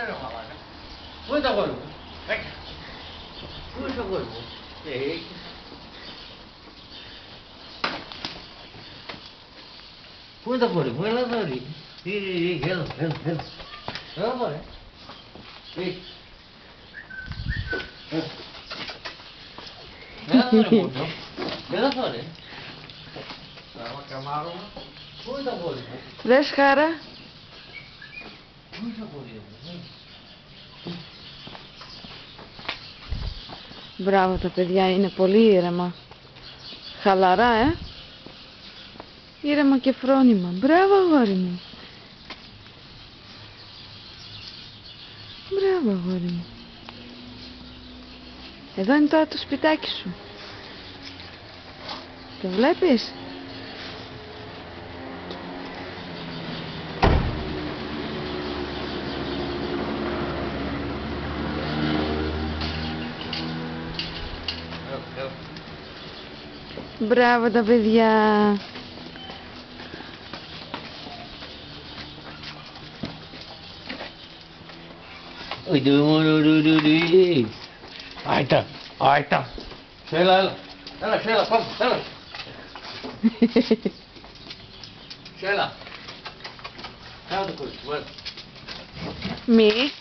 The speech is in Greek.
ρε μαλάκα. Πού είναι το αγόρι μου? Πού είναι το αγόρι μου? Πού είναι το αγόρι μου? Έλα εδώ ρε. Έλα. Έλα εδώ ρε. Έλα εδώ ρε μόνο. Έλα εδώ ρε. Πού είναι το αγόρι μου? Δες Χάρα. Πού είναι το αγόρι μου? Μπράβο, τα παιδιά είναι πολύ ήρεμα. Χαλαρά, ήρεμα και φρόνημα. Μπράβο, αγόρι μου. Μπράβο, αγόρι μου. Εδώ είναι τώρα το σπιτάκι σου. Το βλέπεις? Μπράβο τα παιδιά. Άιτα. Έλα. Έλα, πάμε, έλα. Έλα. Έλα το κορίτσι μου, έλα. Μη.